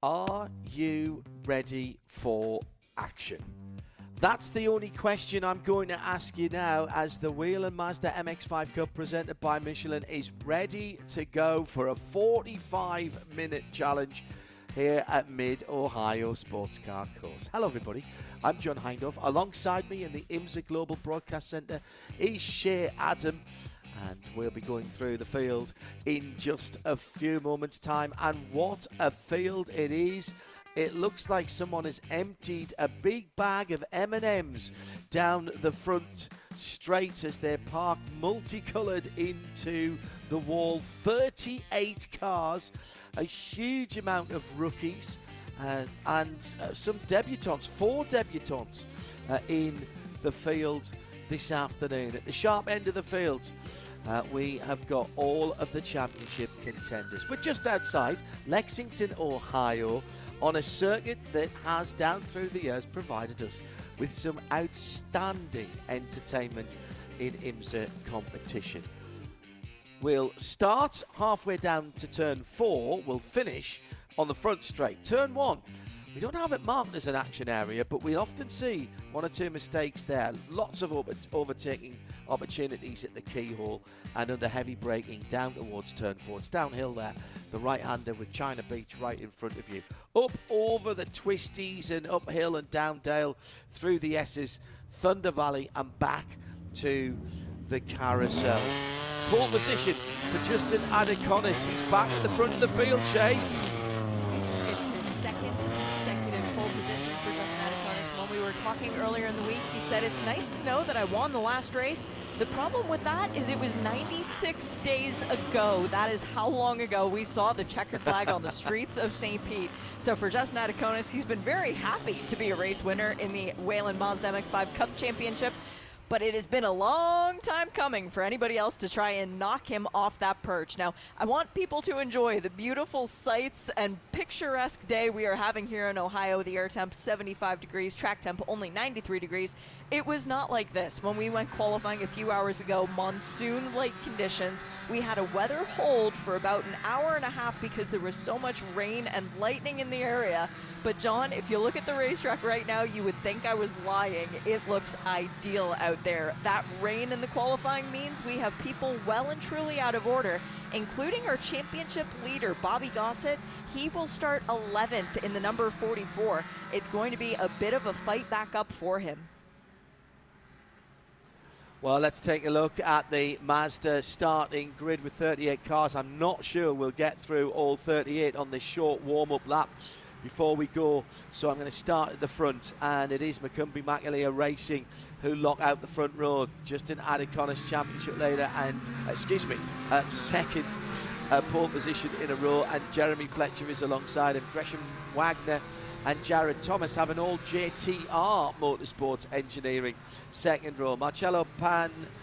Are you ready for action? That's the only question I'm going to ask you now, as the Whelen Mazda MX-5 Cup presented by Michelin is ready to go for a 45-minute challenge here at Mid-Ohio Sports Car Course. Hello everybody, I'm John Hindhaugh. Alongside me in the IMSA Global Broadcast Centre is Shea Adam, and we'll be going through the field in just a few moments' time. And what a field it is. It looks like someone has emptied a big bag of M&Ms down the front straight as they're parked multicoloured into the wall. 38 cars, a huge amount of rookies, and some debutants, 4 debutants in the field this afternoon. At the sharp end of the field, we have got all of the championship contenders. We're just outside Lexington, Ohio, on a circuit that has, down through the years, provided us with some outstanding entertainment in IMSA competition. We'll start halfway down to turn 4. We'll finish on the front straight. Turn 1. We don't have it marked as an action area, but we often see 1 or 2 mistakes there. Lots of overtaking opportunities at the keyhole and under heavy braking down towards turn 4. It's downhill there. The right-hander with China Beach right in front of you. Up over the twisties and uphill and down dale through the S's, Thunder Valley, and back to the carousel. Pole position for Justin Adeconis. He's back at the front of the field, Shay. We were talking earlier in the week, he said, it's nice to know that I won the last race. The problem with that is it was 96 days ago. That is how long ago we saw the checkered flag on the streets of St. Pete. So for Justin Adeconis, he's been very happy to be a race winner in the Whelen Mazda MX-5 Cup Championship. But it has been a long time coming for anybody else to try and knock him off that perch. Now, I want people to enjoy the beautiful sights and picturesque day we are having here in Ohio. The air temp 75 degrees, track temp only 93 degrees. It was not like this when we went qualifying a few hours ago. Monsoon-like conditions. We had a weather hold for about an hour and a half because there was so much rain and lightning in the area. But John, if you look at the racetrack right now, you would think I was lying. It looks ideal out there. That rain in the qualifying means we have people well and truly out of order, including our championship leader, Bobby Gossett. He will start 11th in the number 44. It's going to be a bit of a fight back up for him. Well, let's take a look at the Mazda starting grid with 38 cars. I'm not sure we'll get through all 38 on this short warm-up lap before we go, so I'm going to start at the front, and it is Michelin Racing who lock out the front row. Justin Adeconis, championship leader, and second pole position in a row, and Jeremy Fletcher is alongside him. Gresham Wagner and Jared Thomas have an all JTR Motorsports Engineering second row. Marcello Panaciccia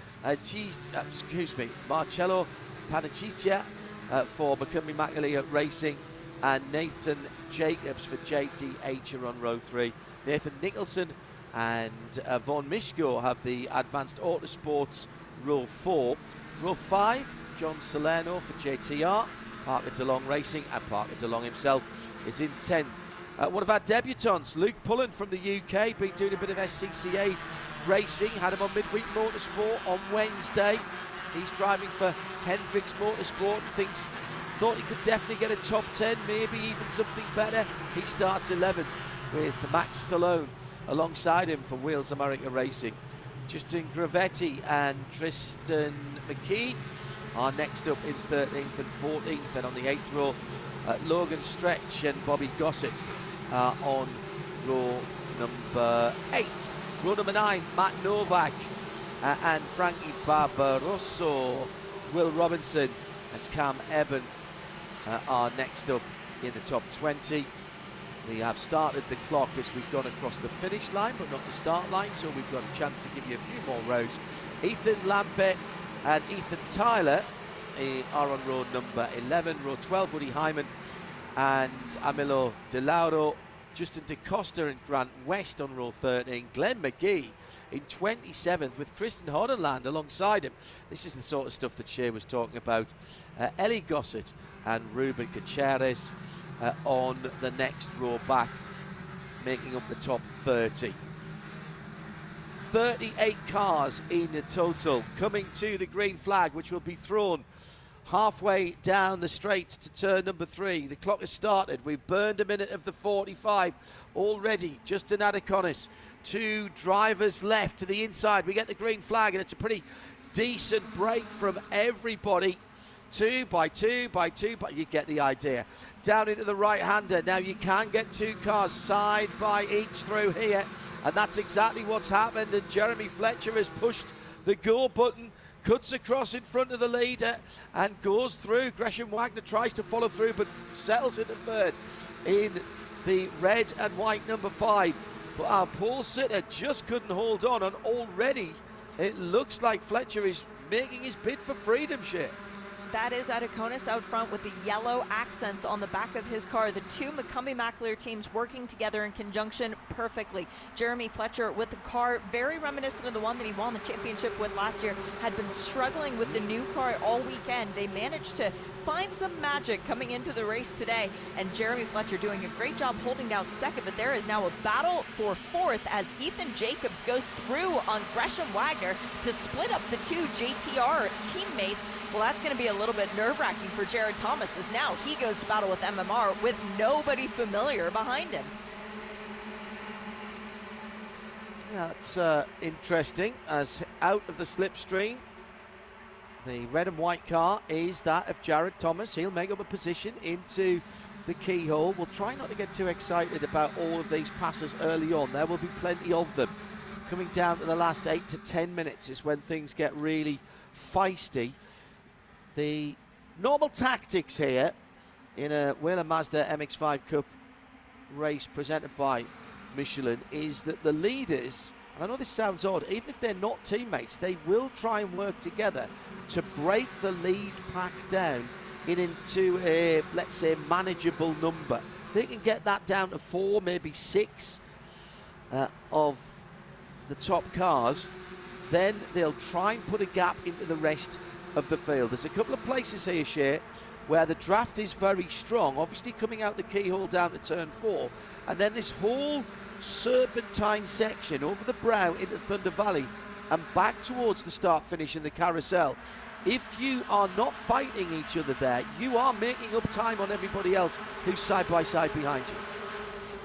for Michelin Racing, and Nathan Jacobs for JDH are on row 3. Nathan Nicholson and Von Mishko have the Advanced Autosports row 4. Row 5, John Salerno for JTR, Parker DeLong Racing, and Parker DeLong himself is in 10th. One of our debutants, Luke Pullen from the UK, been doing a bit of SCCA racing, had him on Midweek Motorsport on Wednesday. He's driving for Hendricks Motorsport, thought he could definitely get a top 10, maybe even something better. He starts 11th with Max Stallone alongside him for Wheels America Racing. Justin Gravetti and Tristan McKee are next up in 13th and 14th, and on the 8th row, Logan Stretch and Bobby Gossett are on row number 8. Row number 9, Matt Novak and Frankie Barbarosso, Will Robinson and Cam Eben are next up in the top 20. We have started the clock as we've gone across the finish line, but not the start line, so we've got a chance to give you a few more rows. Ethan Lampert and Ethan Tyler are on row number 11. Row 12, Woody Hyman and Amilo De Lauro. Justin DeCosta and Grant West on row 13. Glenn McGee in 27th with Kristen Hodenland alongside him. This is the sort of stuff that Shea was talking about. Ellie Gossett and Ruben Caceres on the next row back, making up the top 30. 38 cars in total coming to the green flag, which will be thrown halfway down the straight to turn number 3. The clock has started. We've burned a minute of the 45 already. Justin Adeconis, 2 drivers left to the inside. We get the green flag, and it's a pretty decent break from everybody. 2 by 2 by 2, but you get the idea. Down into the right-hander. Now you can get 2 cars side by each through here, and that's exactly what's happened. And Jeremy Fletcher has pushed the go button, cuts across in front of the leader and goes through. Gresham Wagner tries to follow through, but settles into third in the red and white number 5. But Paul Sitter just couldn't hold on, and already it looks like Fletcher is making his bid for freedom, shit. That is Adeconis out front with the yellow accents on the back of his car. The 2 McCumbee-McAleer teams working together in conjunction perfectly. Jeremy Fletcher with the car very reminiscent of the one that he won the championship with last year. Had been struggling with the new car all weekend. They managed to find some magic coming into the race today, and Jeremy Fletcher doing a great job holding down second, but there is now a battle for fourth as Ethan Jacobs goes through on Gresham Wagner to split up the 2 JTR teammates. Well, that's going to be a little bit nerve-wracking for Jared Thomas, as now he goes to battle with MMR with nobody familiar behind him. Yeah, that's interesting, as out of the slipstream, the red and white car is that of Jared Thomas. He'll make up a position into the keyhole. We'll try not to get too excited about all of these passes early on. There will be plenty of them. Coming down to the last 8 to 10 minutes is when things get really feisty. The normal tactics here in a Whelen Mazda MX-5 Cup race presented by Michelin is that the leaders, and I know this sounds odd, even if they're not teammates, they will try and work together to break the lead pack down into a, let's say, manageable number. If they can get that down to 4, maybe 6 of the top cars, then they'll try and put a gap into the rest of the field. There's a couple of places here, Shea, where the draft is very strong, obviously coming out the keyhole down to turn 4, and then this whole serpentine section over the brow into Thunder Valley and back towards the start finish in the carousel. If you are not fighting each other there, you are making up time on everybody else who's side by side behind you.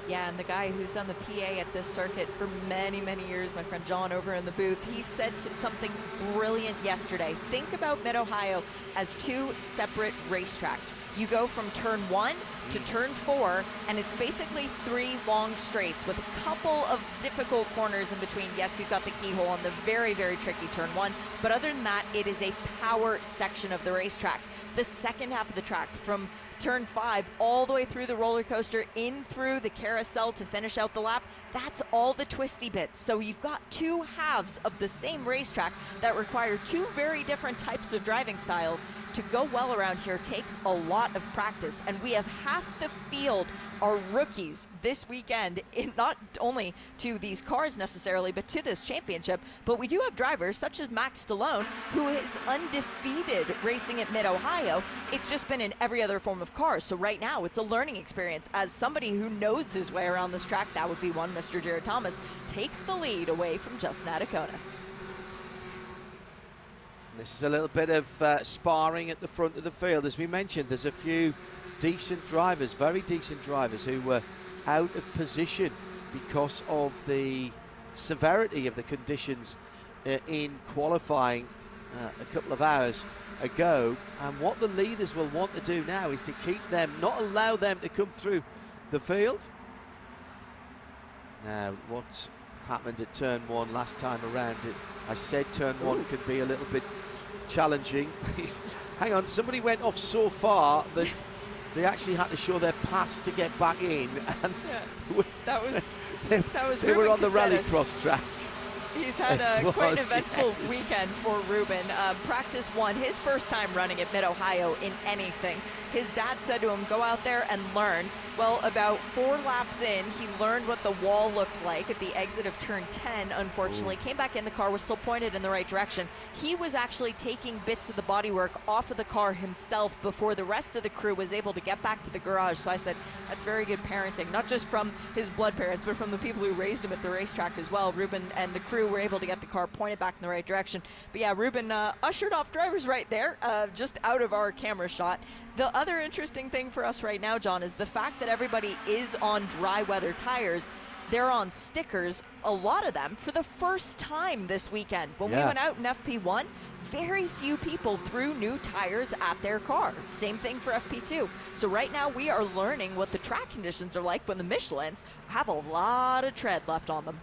Yeah, and the guy who's done the PA at this circuit for many, many years, my friend John over in the booth, he said something brilliant yesterday. Think about Mid-Ohio as 2 separate racetracks. You go from turn 1 to turn 4, and it's basically 3 long straights with a couple of difficult corners in between. Yes, you've got the keyhole on the very, very tricky turn 1, but other than that, it is a power section of the racetrack. The second half of the track, from turn 5 all the way through the roller coaster in through the carousel to finish out the lap, that's all the twisty bits. So you've got 2 halves of the same racetrack that require 2 very different types of driving styles. To go well around here takes a lot of practice, and we have half the field are rookies this weekend, in not only to these cars necessarily, but to this championship. But we do have drivers such as Max Stallone, who is undefeated racing at Mid-Ohio. It's just been in every other form of cars. So right now it's a learning experience. As somebody who knows his way around this track, that would be one Mr. Jared Thomas, takes the lead away from Justin Adeconis. This is a little bit of sparring at the front of the field. As we mentioned, there's a few decent drivers, very decent drivers, who were out of position because of the severity of the conditions in qualifying a couple of hours ago. And what the leaders will want to do now is to keep them, not allow them to come through the field. Now, what happened at turn 1 last time around, I said turn 1 could be a little bit challenging. Hang on, somebody went off so far that they actually had to show their pass to get back in, and yeah, that was they were on the rallycross track. He's had quite an eventful weekend for Ruben. Practice 1, his first time running at Mid-Ohio in anything. His dad said to him, go out there and learn. Well, about 4 laps in, he learned what the wall looked like at the exit of turn 10, unfortunately. Came back in the car, was still pointed in the right direction. He was actually taking bits of the bodywork off of the car himself before the rest of the crew was able to get back to the garage. So I said, that's very good parenting, not just from his blood parents, but from the people who raised him at the racetrack as well. Ruben and the crew were able to get the car pointed back in the right direction. But yeah, Ruben ushered off drivers right there, just out of our camera shot. The other interesting thing for us right now, John, is the fact that everybody is on dry weather tires. They're on stickers, a lot of them, for the first time this weekend. When we went out in FP1, very few people threw new tires at their car. Same thing for FP2. So right now we are learning what the track conditions are like when the Michelins have a lot of tread left on them.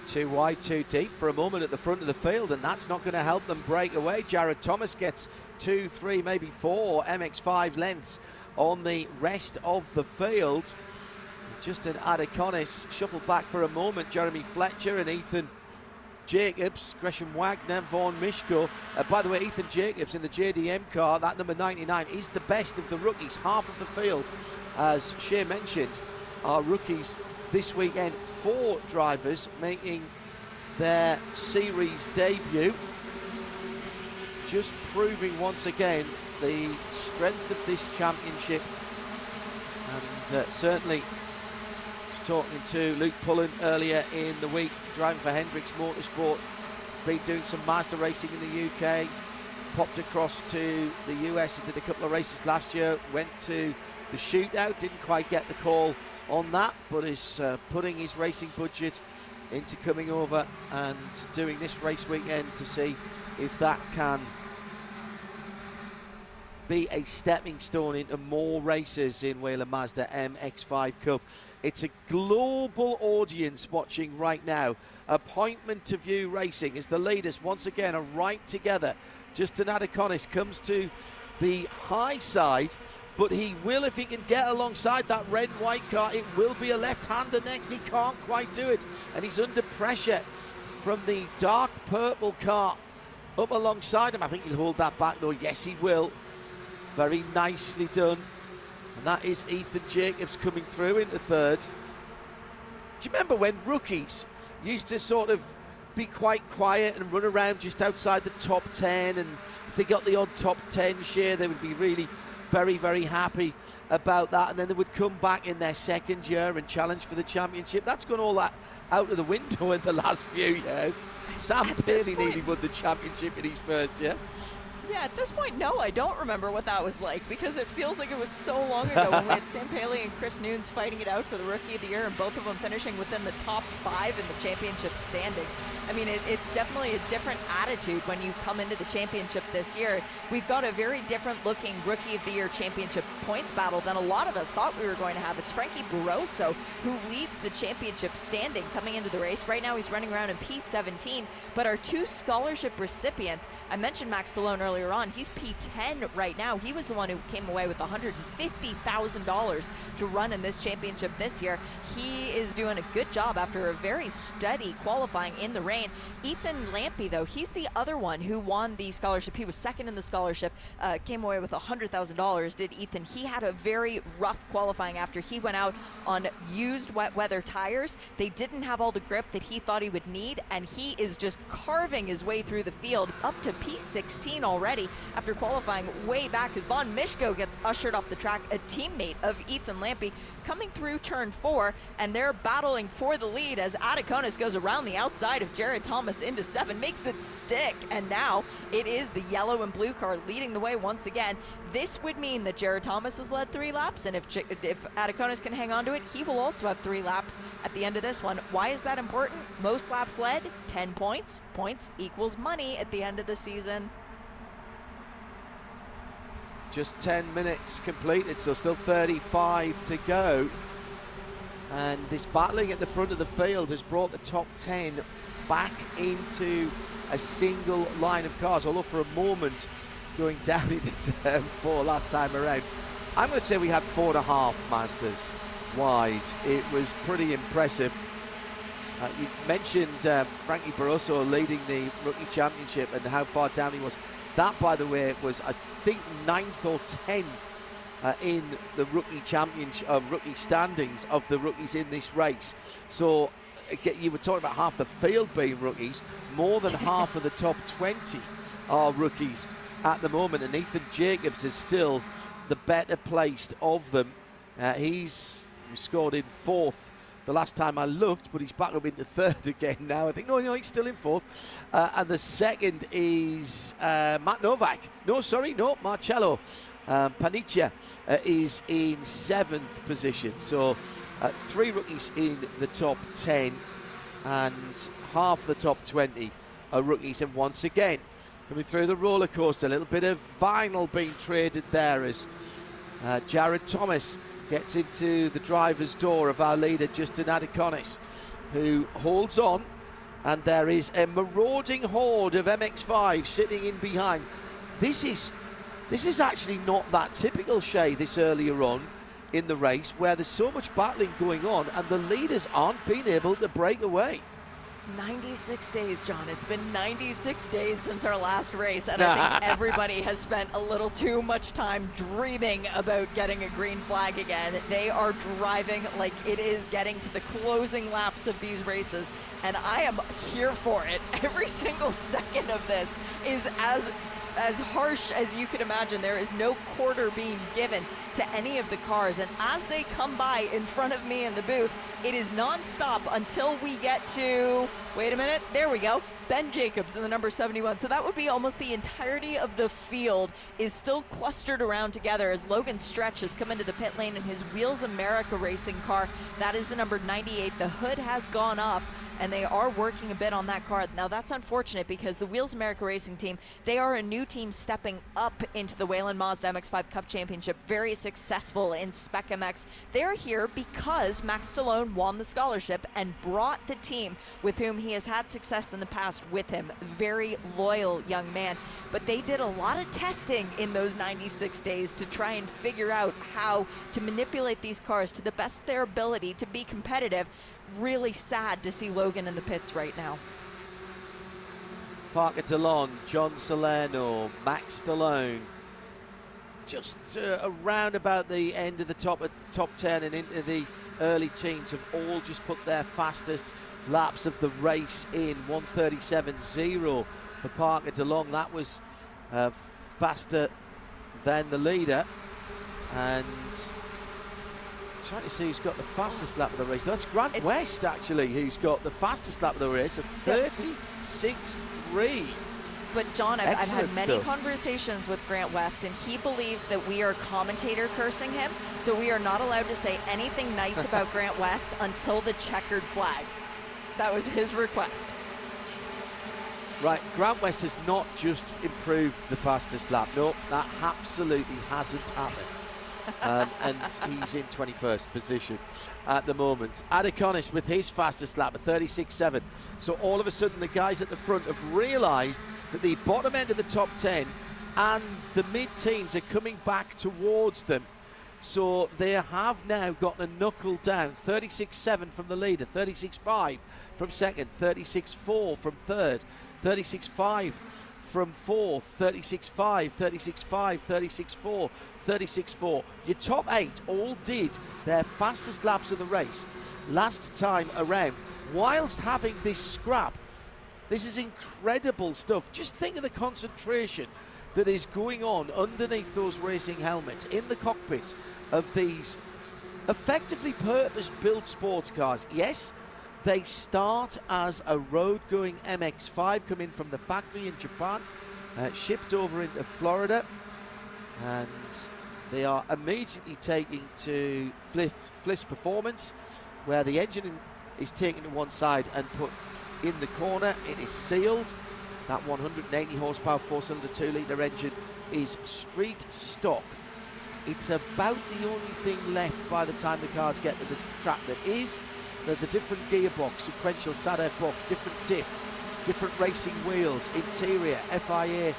Too wide, too deep for a moment at the front of the field, and that's not going to help them break away. Jared Thomas gets 2, 3, maybe 4 MX-5 lengths on the rest of the field. Justin Adeconis shuffled back for a moment. Jeremy Fletcher and Ethan Jacobs, Gresham Wagner, Vaughan Mishko. By the way, Ethan Jacobs in the JDM car, that number 99, is the best of the rookies. Half of the field, as Shea mentioned, are rookies this weekend. 4 drivers making their series debut. Just proving once again the strength of this championship. And certainly talking to Luke Pullen earlier in the week, driving for Hendricks Motorsport, been doing some Mazda racing in the UK, popped across to the US and did a couple of races last year, went to the shootout, didn't quite get the call on that, but is putting his racing budget into coming over and doing this race weekend to see if that can be a stepping stone into more races in Whelen Mazda MX-5 Cup. It's a global audience watching right now. Appointment to View Racing as the leaders once again are right together. Justin Adeconis comes to the high side, but he will, if he can get alongside that red and white car, it will be a left-hander next. He can't quite do it, and he's under pressure from the dark purple car up alongside him. I think he'll hold that back though. Yes, he will. Very nicely done. And that is Ethan Jacobs coming through into third. Do you remember when rookies used to sort of be quite quiet and run around just outside the top 10, and if they got the odd top 10 share, they would be really very, very happy about that, and then they would come back in their second year and challenge for the championship? That's gone all that out of the window in the last few years. Sam Paley nearly won the championship in his first year. Yeah, at this point, no, I don't remember what that was like, because it feels like it was so long ago when we had Sam Paley and Chris Nunes fighting it out for the Rookie of the Year, and both of them finishing within the top 5 in the championship standings. I mean, it's definitely a different attitude when you come into the championship this year. We've got a very different looking Rookie of the Year championship points battle than a lot of us thought we were going to have. It's Frankie Barroso who leads the championship standing coming into the race. Right now he's running around in P17, but our 2 scholarship recipients, I mentioned Max Stallone earlier on, he's P10 right now. He was the one who came away with $150,000 to run in this championship this year. He is doing a good job after a very steady qualifying in the rain. Ethan Lampy, though, he's the other one who won the scholarship. He was second in the scholarship, came away with $100,000, did Ethan. He had a very rough qualifying after he went out on used wet weather tires. They didn't have all the grip that he thought he would need, and he is just carving his way through the field up to P16 already after qualifying way back, as Vaughan Mishko gets ushered off the track, a teammate of Ethan Lampy, coming through turn 4, and they're battling for the lead as Adeconis goes around the outside of Jared Thomas into 7, makes it stick, and now it is the yellow and blue car leading the way once again. This would mean that Jared Thomas has led 3 laps, and if Adeconis can hang on to it, he will also have 3 laps at the end of this one. Why is that important? Most laps led, 10 points. Points equals money at the end of the season. Just 10 minutes completed, so still 35 to go. And this battling at the front of the field has brought the top 10 back into a single line of cars, although for a moment going down into turn 4 last time around. I'm going to say we had 4.5 Mazdas wide. It was pretty impressive. You mentioned Frankie Barroso leading the Rookie Championship and how far down he was. That, by the way, was, I think, 9th or 10th in the rookie championship, rookie standings of the rookies in this race. So again, you were talking about half the field being rookies. More than half of the top 20 are rookies at the moment, and Ethan Jacobs is still the better placed of them. He's scored in 4th the last time I looked, but he's back up into 3rd again now. I think, no, he's still in 4th. And the second is Matt Novak. Marcello Paniccia is in 7th position. So 3 rookies in the top 10, and half the top 20 are rookies. And once again, coming through the roller coaster, a little bit of vinyl being traded there as Jared Thomas gets into the driver's door of our leader, Justin Adiconis, who holds on. And there is a marauding horde of MX-5 sitting in behind. This is actually not that typical, Shay, this earlier on in the race, where there's so much battling going on and the leaders aren't being able to break away. 96 days, John. It's been 96 days since our last race, and I think everybody has spent a little too much time dreaming about getting a green flag again. They are driving like it is getting to the closing laps of these races, and I am here for it. Every single second of this is as harsh as you could imagine. There is no quarter being given to any of the cars, and as they come by in front of me in the booth, it is non-stop until we get to, wait a minute, there we go, Ben Jacobs in the number 71. So that would be almost the entirety of the field is still clustered around together as Logan Stretch has come into the pit lane in his Wheels America Racing car. That is the number 98. The hood has gone up, and they are working a bit on that car. Now that's unfortunate because the Wheels America Racing team, they are a new team stepping up into the Whelen Mazda MX-5 Cup Championship, very successful in Spec MX. They're here because Max Stallone won the scholarship and brought the team with whom he has had success in the past with him. Very loyal young man. But they did a lot of testing in those 96 days to try and figure out how to manipulate these cars to the best of their ability to be competitive. Really sad to see Logan in the pits right now. Parker Dillon, John Salerno, Max Stallone, just around about the end of the top 10 and into the early teens, have all just put their fastest laps of the race in. 1:37.0 for Parker Dillon. That was faster than the leader. And trying to see who's got the fastest lap of the race. That's Grant West, actually, who's got the fastest lap of the race, a 36.3. But John, I've had many conversations with Grant West, and he believes that we are commentator cursing him, so we are not allowed to say anything nice about Grant West until the checkered flag. That was his request. Right, Grant West has not just improved the fastest lap. No, that absolutely hasn't happened. And he's in 21st position at the moment. Adiconis with his fastest lap, a 36.7. So all of a sudden the guys at the front have realised that the bottom end of the top 10 and the mid-teens are coming back towards them. So they have now gotten a knuckle down. 36.7 from the leader, 36.5 from second, 36.4 from third, 36.5 from fourth, 36.5, 36.5, 36.4, 36.4. Your top 8 all did their fastest laps of the race last time around, whilst having this scrap. This is incredible stuff. Just think of the concentration that is going on underneath those racing helmets in the cockpits of these effectively purpose-built sports cars. Yes, they start as a road-going MX-5, come in from the factory in Japan, shipped over into Florida, and they are immediately taken to Fliss Performance, where the engine is taken to one side and put in the corner. It is sealed. That 180 horsepower 4-cylinder 2-litre engine is street stock. It's about the only thing left by the time the cars get to the track that is. There's a different gearbox, sequential SADF box, different diff, different racing wheels, interior, FIA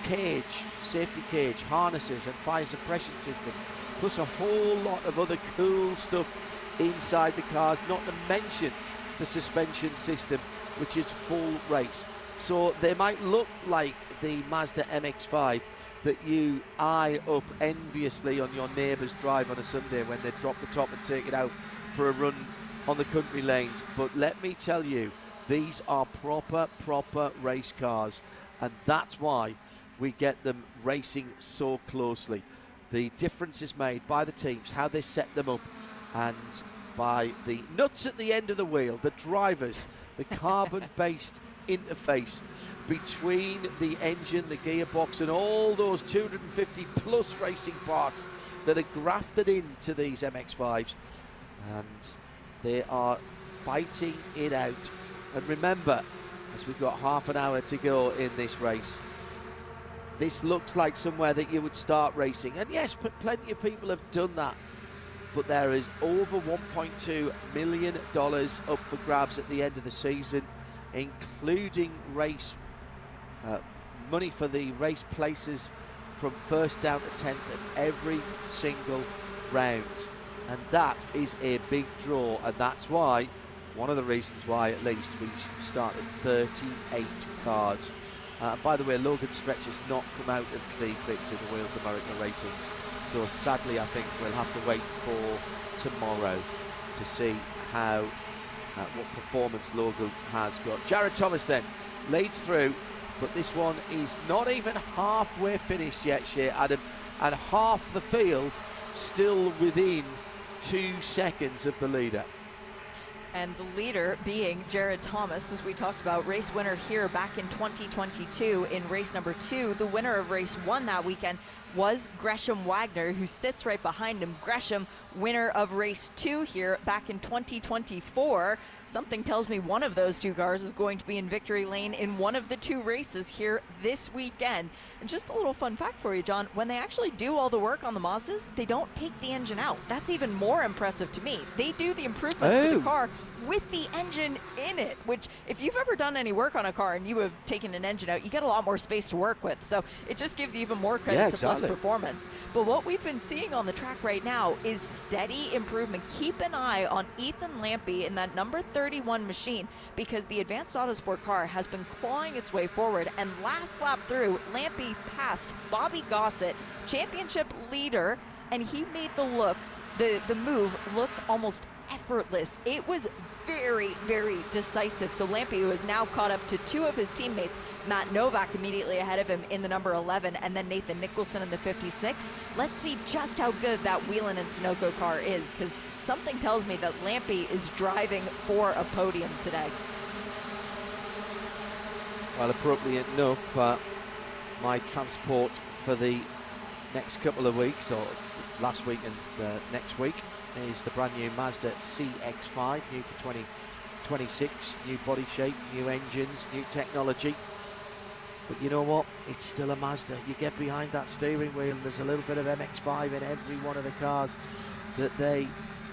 cage, safety cage, harnesses and fire suppression system, plus a whole lot of other cool stuff inside the cars, not to mention the suspension system, which is full race. So they might look like the Mazda MX-5 that you eye up enviously on your neighbour's drive on a Sunday when they drop the top and take it out for a run on the country lanes. But let me tell you, these are proper race cars, and that's why we get them racing so closely. The difference is made by the teams, how they set them up, and by the nuts at the end of the wheel, the drivers, the carbon-based interface between the engine, the gearbox, and all those 250 plus racing parts that are grafted into these MX-5s, and they are fighting it out. And remember, as we've got half an hour to go in this race, this looks like somewhere that you would start racing, and yes, plenty of people have done that, but there is over $1.2 million up for grabs at the end of the season, including race money for the race places from first down to 10th at every single round. And that is a big draw, and that's why, one of the reasons why at least, we started 38 cars. By the way, Logan Stretch has not come out of the pits in the Wheels America Racing, so sadly I think we'll have to wait for tomorrow to see how what performance Logan has got. Jared Thomas then leads through, but this one is not even halfway finished yet, Shea Adam, and half the field still within 2 seconds of the leader. And the leader being Jared Thomas, as we talked about, race winner here back in 2022 in race number 2. The winner of race 1 that weekend was Gresham Wagner, who sits right behind him. Gresham, winner of race 2 here back in 2024. Something tells me one of those 2 cars is going to be in victory lane in one of the 2 races here this weekend. And just a little fun fact for you, John, when they actually do all the work on the Mazdas, they don't take the engine out. That's even more impressive to me. They do the improvements to the car with the engine in it, which if you've ever done any work on a car and you have taken an engine out, you get a lot more space to work with. So it just gives you even more credit to Plus Performance. But what we've been seeing on the track right now is steady improvement. Keep an eye on Ethan Lampy in that number 31 machine, because the Advanced Autosport car has been clawing its way forward. And last lap through, Lampy passed Bobby Gossett, championship leader, and he made the move look almost effortless. It was very decisive. So Lampy, who is now caught up to 2 of his teammates, Matt Novak immediately ahead of him in the number 11, and then Nathan Nicholson in the 56. Let's see just how good that Whelen and Sunoco car is, because something tells me that Lampy is driving for a podium today. Well, appropriate enough, my transport for the next couple of weeks, or last week and next week, is the brand new Mazda CX-5, new for 2026, new body shape, new engines, new technology. But you know what? It's still a Mazda. You get behind that steering wheel and there's a little bit of MX-5 in every one of the cars that they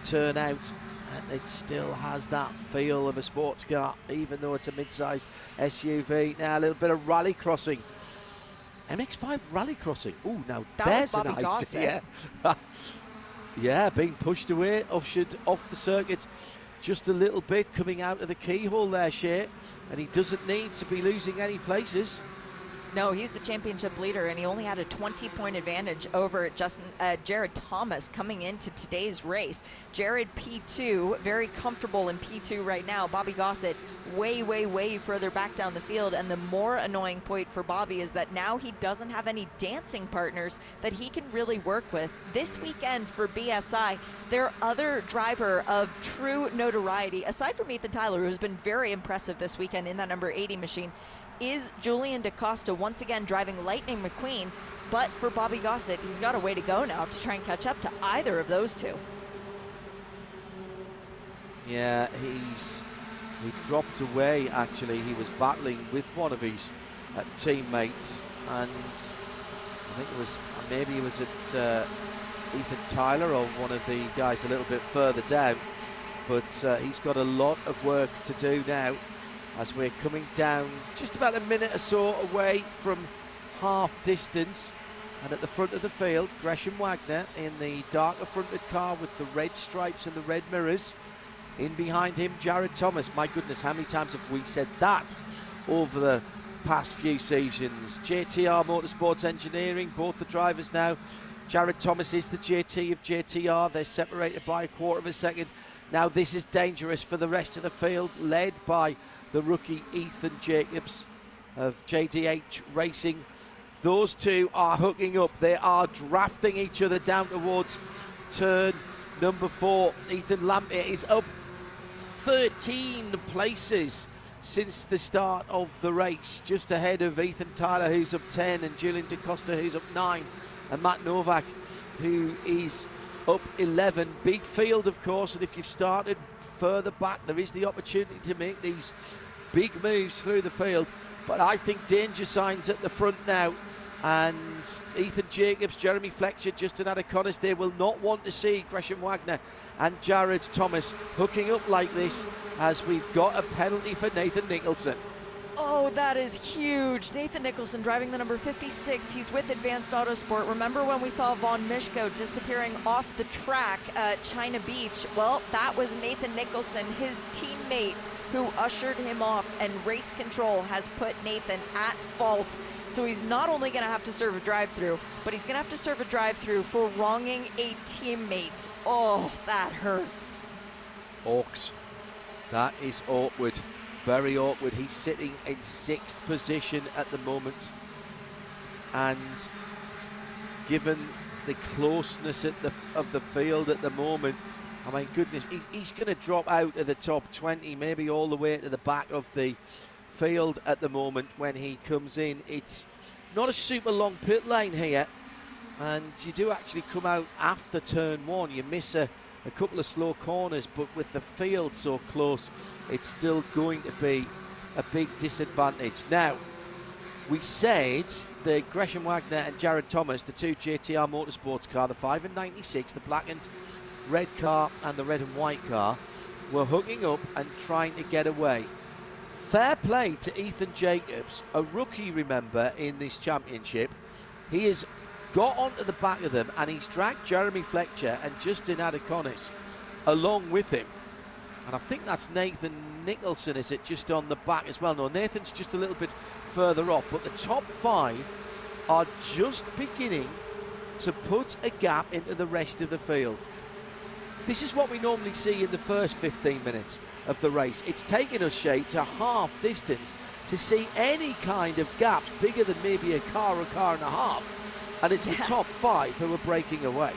turn out. And it still has that feel of a sports car, even though it's a mid-size SUV. Now a little bit of rally crossing. MX-5 rally crossing. Ooh, now there's an idea. Yeah, being pushed away, ushered off the circuit just a little bit, coming out of the keyhole there, Shea, and he doesn't need to be losing any places. No, he's the championship leader, and he only had a 20-point advantage over Jared Thomas coming into today's race. Jared P2, very comfortable in P2 right now. Bobby Gossett way further back down the field, and the more annoying point for Bobby is that now he doesn't have any dancing partners that he can really work with. This weekend for BSI, their other driver of true notoriety, aside from Ethan Tyler, who's been very impressive this weekend in that number 80 machine, is Julian DaCosta, once again driving Lightning McQueen. But for Bobby Gossett, he's got a way to go now to try and catch up to either of those 2. Yeah, he dropped away, actually. He was battling with one of his teammates, and I think it was, maybe he was at Ethan Tyler or one of the guys a little bit further down, but he's got a lot of work to do now, as we're coming down just about a minute or so away from half distance. And at the front of the field, Gresham Wagner in the darker fronted car with the red stripes and the red mirrors. In behind him, Jared Thomas. My goodness, how many times have we said that over the past few seasons. JTR Motorsports Engineering, both the drivers now. Jared Thomas is the JT of JTR. They're separated by a quarter of a second. Now this is dangerous for the rest of the field, led by the rookie Ethan Jacobs of JTR Racing. Those two are hooking up. They are drafting each other down towards turn number 4. Ethan Lampert is up 13 places since the start of the race, just ahead of Ethan Tyler, who's up 10, and Julian DaCosta, who's up 9, and Matt Novak, who is up 11. Big field, of course, and if you've started further back, there is the opportunity to make these big moves through the field. But I think danger signs at the front now, and Ethan Jacobs, Jeremy Fletcher, Justin Adaconis, they will not want to see Gresham Wagner and Jared Thomas hooking up like this, as we've got a penalty for Nathan Nicholson. Oh, that is huge. Nathan Nicholson driving the number 56. He's with Advanced Autosport. Remember when we saw Von Mischko disappearing off the track at China Beach? Well, that was Nathan Nicholson, his teammate, who ushered him off, and race control has put Nathan at fault. So he's not only going to have to serve a drive-through, but he's going to have to serve a drive-through for wronging a teammate. Oh, that hurts. Hawks. That is awkward. Very awkward. He's sitting in 6th position at the moment. And given the closeness of the field at the moment, I mean, goodness, he's going to drop out of the top 20, maybe all the way to the back of the field at the moment when he comes in. It's not a super long pit lane here, and you do actually come out after turn 1. You miss a couple of slow corners, but with the field so close, it's still going to be a big disadvantage. Now, we said the Gresham Wagner and Jared Thomas, the two JTR Motorsports car, the 5 and 96, the black and red car and the red and white car, were hooking up and trying to get away. Fair play to Ethan Jacobs, a rookie, remember, in this championship. He has got onto the back of them, and he's dragged Jeremy Fletcher and Justin Adaconis along with him. And I think that's Nathan Nicholson, is it, just on the back as well? No, Nathan's just a little bit further off, but the top 5 are just beginning to put a gap into the rest of the field. This is what we normally see in the first 15 minutes of the race. It's taken us, Shay, to half distance to see any kind of gap bigger than maybe a car and a half. And it's the top 5 who are breaking away.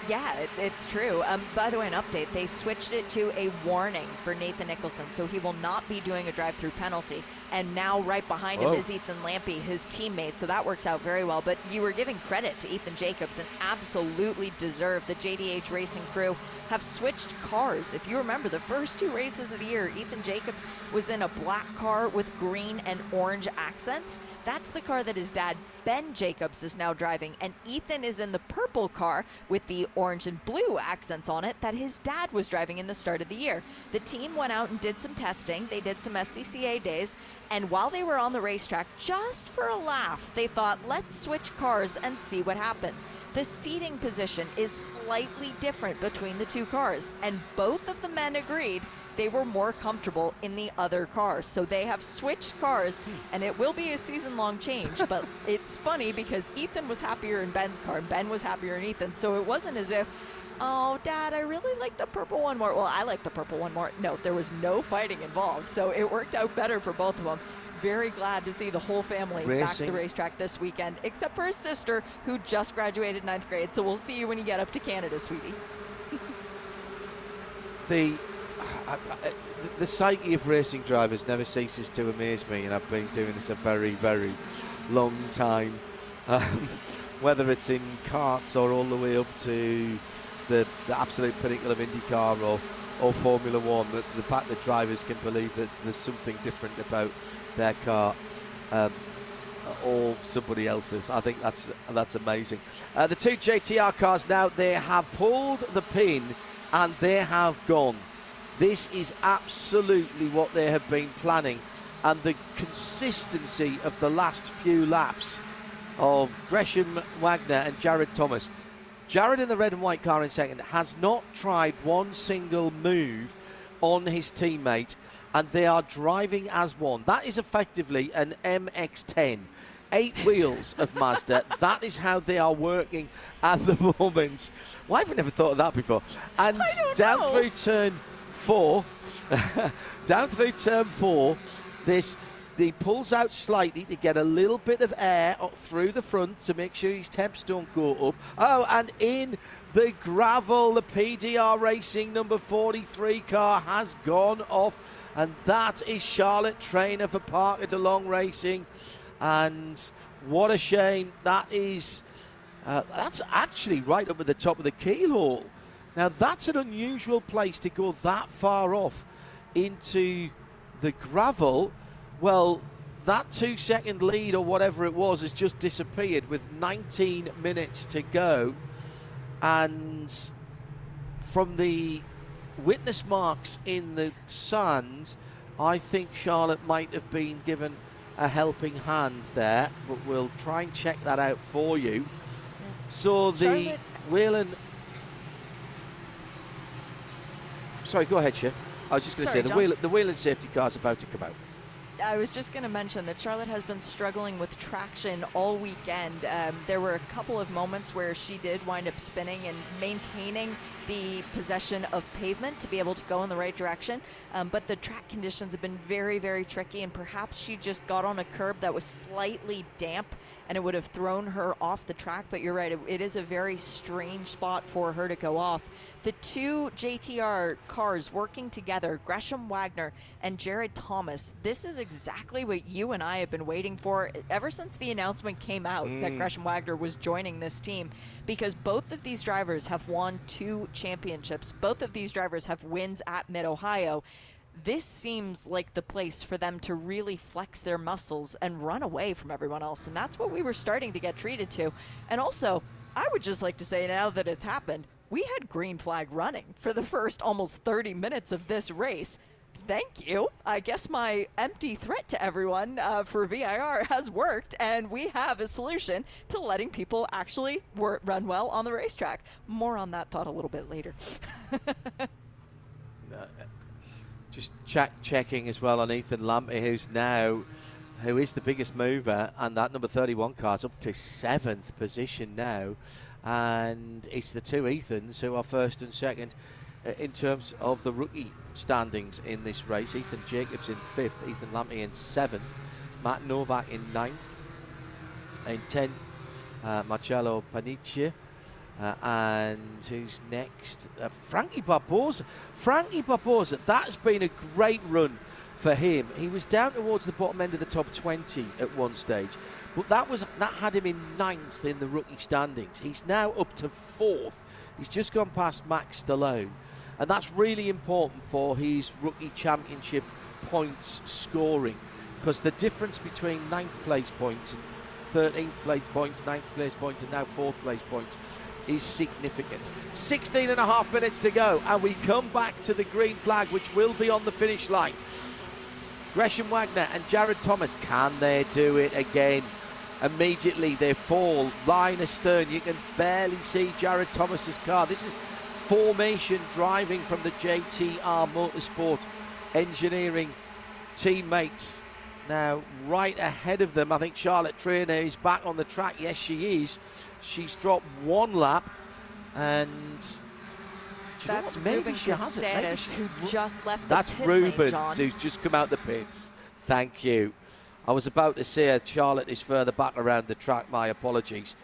Yeah, it's true. By the way, an update, they switched it to a warning for Nathan Nicholson, so he will not be doing a drive-through penalty. And now right behind him is Ethan Lampy, his teammate, so that works out very well. But you were giving credit to Ethan Jacobs, and absolutely deserved. The JTR Racing crew have switched cars. If you remember, the first 2 races of the year, Ethan Jacobs was in a black car with green and orange accents. That's the car that his dad, Ben Jacobs, is now driving, and Ethan is in the purple car with the orange and blue accents on it that his dad was driving in the start of the year. The team went out and did some testing. They did some SCCA days, and while they were on the racetrack, just for a laugh, they thought, let's switch cars and see what happens. The seating position is slightly different between the 2 cars, and both of the men agreed they were more comfortable in the other cars. So they have switched cars, and it will be a season-long change. But it's funny because Ethan was happier in Ben's car, and Ben was happier in Ethan's. So it wasn't as if, oh, Dad, I really like the purple one more. Well, I like the purple one more. No, there was no fighting involved. So it worked out better for both of them. Very glad to see the whole family back at the racetrack this weekend, except for his sister, who just graduated 9th grade. So we'll see you when you get up to Canada, sweetie. The psyche of racing drivers never ceases to amaze me, and I've been doing this a very, very long time. Whether it's in karts or all the way up to the absolute pinnacle of IndyCar or Formula One, the fact that drivers can believe that there's something different about their car or somebody else's, I think that's amazing. The 2 JTR cars now, they have pulled the pin and they have gone. This is absolutely what they have been planning, and the consistency of the last few laps of Gresham Wagner and Jared Thomas. Jared in the red and white car in second has not tried one single move on his teammate, and they are driving as one. That is effectively an MX-10. 8 wheels of Mazda. That is how they are working at the moment. Well, I've never thought of that before. And down through turn 4, he pulls out slightly to get a little bit of air up through the front to make sure his temps don't go up. Oh, and in the gravel, the PDR Racing number 43 car has gone off, and that is Charlotte Trainer for Parker DeLong Racing. And what a shame. That is, that's actually right up at the top of the keyhole. Now, that's an unusual place to go that far off into the gravel. Well, that 2-second lead or whatever it was has just disappeared with 19 minutes to go. And from the witness marks in the sand, I think Charlotte might have been given a helping hand there, but we'll try and check that out for you. So the Whelen... Sorry, go ahead, Shea. I was just going to say, the Whelen safety car is about to come out. I was just going to mention that Charlotte has been struggling with traction all weekend. There were a couple of moments where she did wind up spinning and maintaining the possession of pavement to be able to go in the right direction. But the track conditions have been very, very tricky, and perhaps she just got on a curb that was slightly damp and it would have thrown her off the track. But you're right, it is a very strange spot for her to go off. The two JTR cars working together, Gresham Wagner and Jared Thomas, this is exactly what you and I have been waiting for ever since the announcement came out that Gresham Wagner was joining this team, because both of these drivers have won 2 championships. Both of these drivers have wins at Mid-Ohio. This seems like the place for them to really flex their muscles and run away from everyone else, and that's what we were starting to get treated to. And also, I would just like to say, now that it's happened, we had green flag running for the first almost 30 minutes of this race. Thank you. I guess my empty threat to everyone for VIR has worked, and we have a solution to letting people actually run well on the racetrack. More on that thought a little bit later. Just checking as well on Ethan Lampy, who is the biggest mover, and that number 31 car's up to 7th position now. And it's the two Ethans who are first and second in terms of the rookie standings in this race. Ethan Jacobs in 5th, Ethan Lampy in 7th, Matt Novak in 9th, in 10th Marcello Panicia, and who's next? Frankie Barbosa. Frankie Barbosa, that's been a great run for him. He was down towards the bottom end of the top 20 at one stage, but that had him in 9th in the rookie standings. He's now up to 4th. He's just gone past Max Stallone, and that's really important for his rookie championship points scoring, because the difference between 9th place points and 13th place points, 9th place points, and now 4th place points is significant. 16 and a half minutes to go, and we come back to the green flag, which will be on the finish line. Gresham Wagner and Jared Thomas, can they do it again? Immediately they fall line astern. You can barely see Jared Thomas's car. This is formation driving from the JTR Motorsports Engineering teammates. Now right ahead of them, I think Charlotte Trainer is back on the track. Yes, she is. She's dropped 1 lap, and that's Ruben Casares, who just left the That's pit Rubens, lane, John. who's just come out the pits. Thank you. I was about to say Charlotte is further back around the track. My apologies.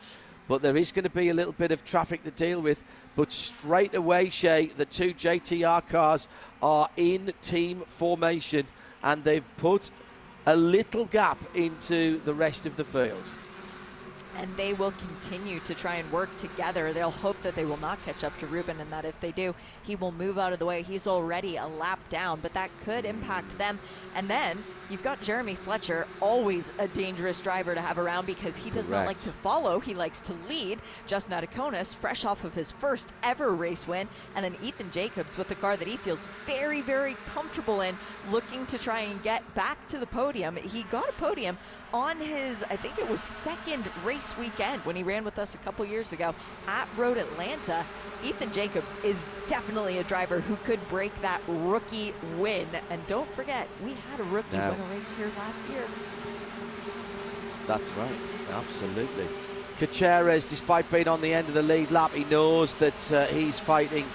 But there is going to be a little bit of traffic to deal with. But straight away, Shea, the two JTR cars are in team formation, and they've put a little gap into the rest of the field. And they will continue to try and work together. They'll hope that they will not catch up to Ruben, and that if they do, he will move out of the way. He's already a lap down, but that could impact them. And then you've got Jeremy Fletcher, always a dangerous driver to have around, because he does not like to follow. He likes to lead. Justin Ataconis, fresh off of his first ever race win. And then Ethan Jacobs with the car that he feels very, very comfortable in, looking to try and get back to the podium. He got a podium on his, I think it was 2nd race race weekend when he ran with us a couple years ago at Road Atlanta. Ethan Jacobs is definitely a driver who could break that rookie win. And don't forget, we had a rookie win a race here last year. That's right, absolutely. Gutierrez, despite being on the end of the lead lap, he knows that he's fighting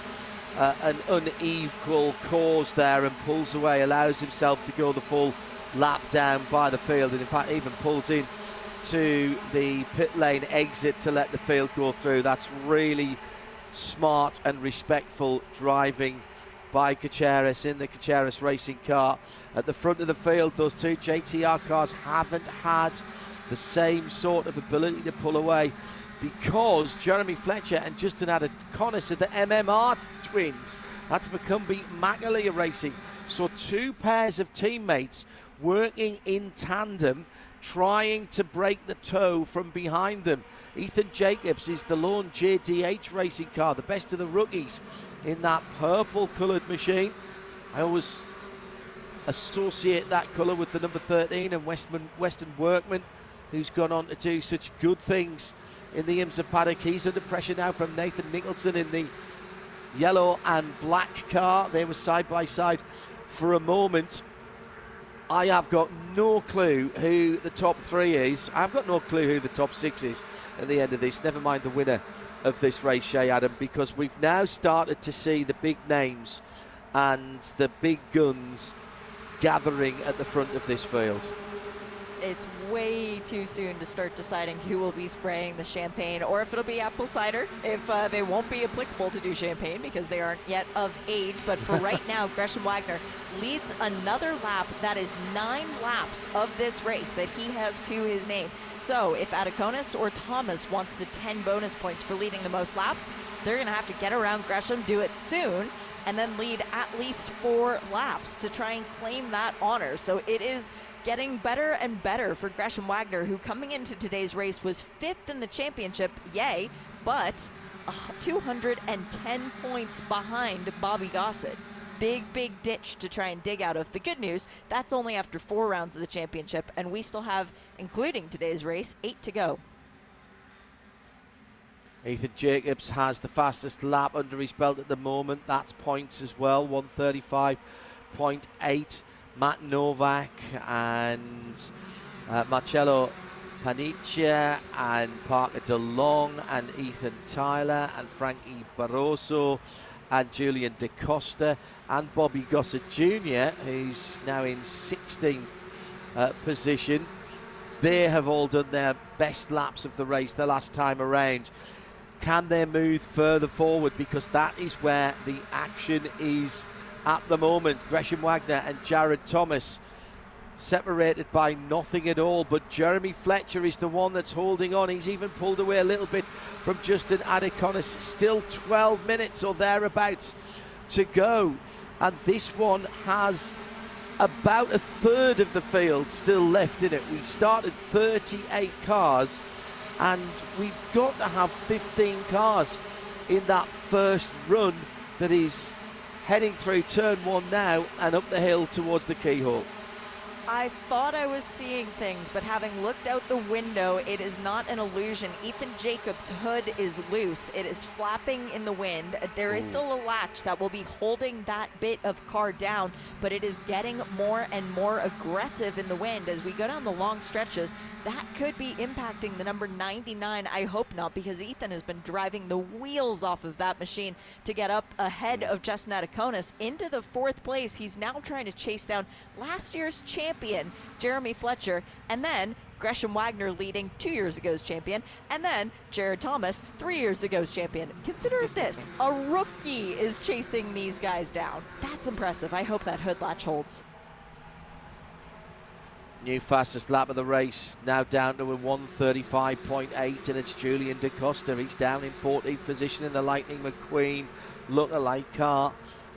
an unequal cause there and pulls away, allows himself to go the full lap down by the field, and in fact even pulls in to the pit lane exit to let the field go through. That's really smart and respectful driving by Gutierrez in the Gutierrez racing car. At the front of the field, those two JTR cars haven't had the same sort of ability to pull away because Jeremy Fletcher and Justin Adiconis are the MMR twins. That's McCumbee Macaleer Racing. So two pairs of teammates working in tandem, trying to break the tow from behind them. Ethan Jacobs is the lone JDH racing car, the best of the rookies in that purple coloured machine. I always associate that colour with the number 13 and Weston Workman, who's gone on to do such good things in the IMSA paddock. He's under pressure now from Nathan Nicholson in the yellow and black car. They were side by side for a moment. I have got no clue who the top three is. I've got no clue who the top six is at the end of this, never mind the winner of this race, Shay Adam, because we've now started to see the big names and the big guns gathering at the front of this field. It's way too soon to start deciding who will be spraying the champagne or if it'll be apple cider, if they won't be applicable to do champagne because they aren't yet of age. But for right now, Gresham Wagner leads another lap. That is 9 laps of this race that he has to his name. So if Adiconis or Thomas wants the 10 bonus points for leading the most laps, they're going to have to get around Gresham, do it soon, and then lead at least 4 laps to try and claim that honor. So it is getting better and better for Gresham Wagner, who coming into today's race was 5th in the championship, yay, but 210 points behind Bobby Gossett. Big ditch to try and dig out of. The good news, that's only after 4 rounds of the championship, and we still have, including today's race, 8 to go. Ethan Jacobs has the fastest lap under his belt at the moment. That's points as well, 135.8. Matt Novak and Marcello Paniccia and Parker DeLong and Ethan Tyler and Frankie Barroso and Julian DaCosta and Bobby Gossett Jr., who's now in 16th position. They have all done their best laps of the race the last time around. Can they move further forward? Because that is where the action is at the moment. Gresham Wagner and Jared Thomas separated by nothing at all, but Jeremy Fletcher is the one that's holding on. He's even pulled away a little bit from Justin Adiconis. Still 12 minutes or thereabouts to go, and this one has about a third of the field still left in it. We started 38 cars and we've got to have 15 cars in that first run that is heading through turn 1 now and up the hill towards the keyhole. I thought I was seeing things, but having looked out the window, it is not an illusion. Ethan Jacobs' hood is loose. It is flapping in the wind. There is still a latch that will be holding that bit of car down, but it is getting more and more aggressive in the wind as we go down the long stretches. That could be impacting the number 99. I hope not, because Ethan has been driving the wheels off of that machine to get up ahead of Justin Adiconis into the 4th place. He's now trying to chase down last year's champion, Jeremy Fletcher, and then Gresham Wagner leading 2 years ago's champion, and then Jared Thomas, 3 years ago's champion. Consider this, a rookie is chasing these guys down. That's impressive. I hope that hood latch holds. New fastest lap of the race, now down to a 135.8, and it's Julian DaCosta. He's down in 14th position in the Lightning McQueen look-alike car.